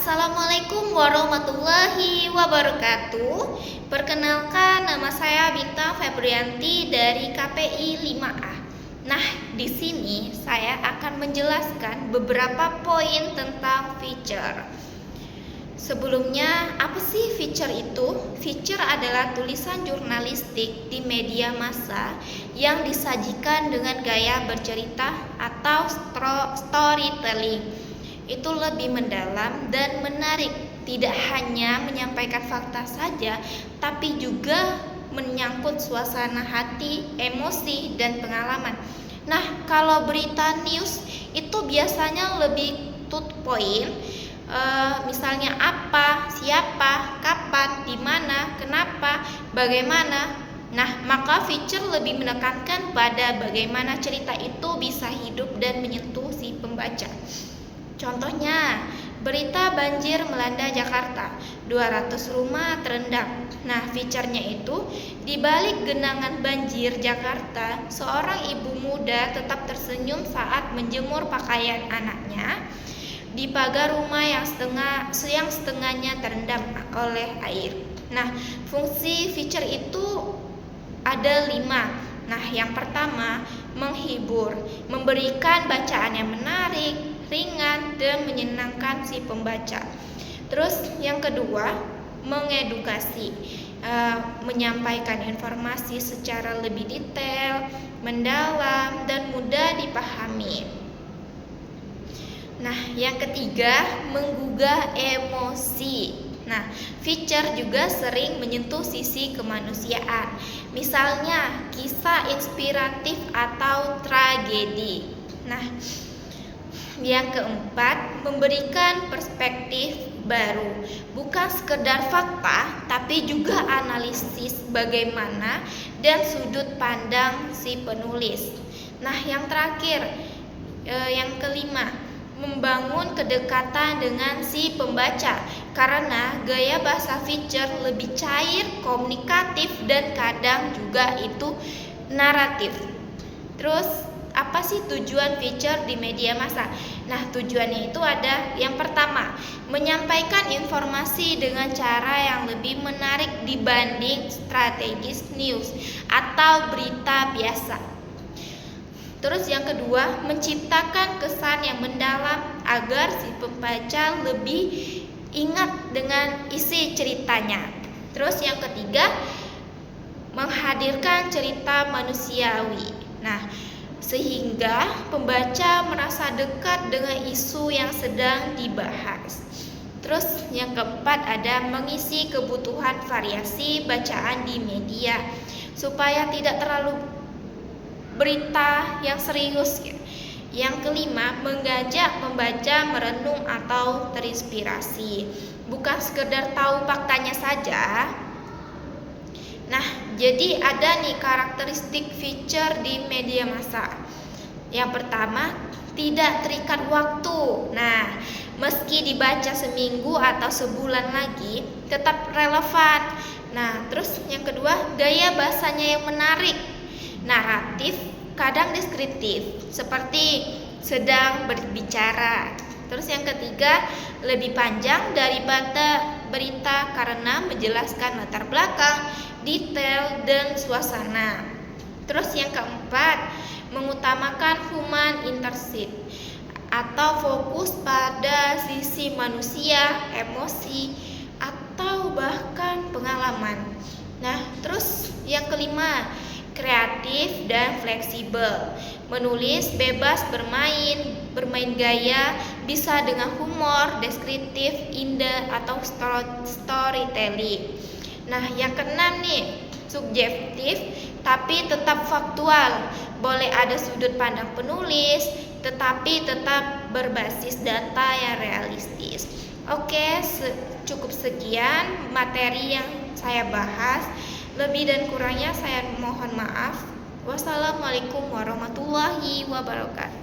Assalamualaikum warahmatullahi wabarakatuh. Perkenalkan, nama saya Bintang Febrianti dari KPI 5A. Nah, di sini saya akan menjelaskan beberapa poin tentang feature. Sebelumnya, apa sih feature itu? Feature adalah tulisan jurnalistik di media massa yang disajikan dengan gaya bercerita atau storytelling. Itu lebih mendalam dan menarik, tidak hanya menyampaikan fakta saja, tapi juga menyangkut suasana hati, emosi, dan pengalaman. Nah, kalau berita news itu biasanya lebih to the point. Misalnya apa, siapa, kapan, di mana, kenapa, bagaimana. Nah, maka feature lebih menekankan pada bagaimana cerita itu bisa hidup dan menyentuh si pembaca. Contohnya, berita banjir melanda Jakarta, 200 rumah terendam. Nah, feature-nya itu, di balik genangan banjir Jakarta, seorang ibu muda tetap tersenyum saat menjemur pakaian anaknya di pagar rumah yang setengahnya terendam oleh air. Nah, fungsi feature itu ada 5. Nah, yang pertama, menghibur, memberikan bacaan yang menarik, ringan, dan menyenangkan si pembaca. Terus yang kedua, mengedukasi, menyampaikan informasi secara lebih detail, mendalam, dan mudah dipahami. Nah, yang ketiga, menggugah emosi. Nah, feature juga sering menyentuh sisi kemanusiaan. Misalnya, kisah inspiratif atau tragedi. Nah, yang keempat, memberikan perspektif baru. Bukan sekedar fakta, tapi juga analisis bagaimana dan sudut pandang si penulis. Nah, yang terakhir, yang kelima, membangun kedekatan dengan si pembaca karena gaya bahasa feature lebih cair, komunikatif, dan kadang juga itu naratif. Terus apa sih tujuan feature di media massa? Nah, tujuannya itu ada yang pertama, menyampaikan informasi dengan cara yang lebih menarik dibanding strategis news atau berita biasa. Terus yang kedua, menciptakan kesan yang mendalam agar si pembaca lebih ingat dengan isi ceritanya. Terus yang ketiga, menghadirkan cerita manusiawi. Nah, sehingga pembaca merasa dekat dengan isu yang sedang dibahas. Terus yang keempat ada mengisi kebutuhan variasi bacaan di media supaya tidak terlalu berita yang serius. Yang kelima, mengajak membaca merenung atau terinspirasi, bukan sekedar tahu faktanya saja. Nah, jadi ada nih karakteristik feature di media massa. Yang pertama, tidak terikat waktu. Nah, meski dibaca seminggu atau sebulan lagi, tetap relevan. Nah, terus yang kedua, gaya bahasanya yang menarik. Naratif, kadang deskriptif, seperti sedang berbicara. Terus yang ketiga, lebih panjang daripada berita karena menjelaskan latar belakang, detail, dan suasana. Terus yang keempat, mengutamakan human interest atau fokus pada sisi manusia, emosi, atau bahkan pengalaman. Nah, terus yang kelima, kreatif dan fleksibel. Menulis bebas bermain gaya, bisa dengan humor, deskriptif, indah, atau storytelling. Nah, yang keenam nih, subjektif tapi tetap faktual. Boleh ada sudut pandang penulis, tetapi tetap berbasis data yang realistis. Oke, cukup sekian materi yang saya bahas. Lebih dan kurangnya saya mohon maaf. Wassalamualaikum warahmatullahi wabarakatuh.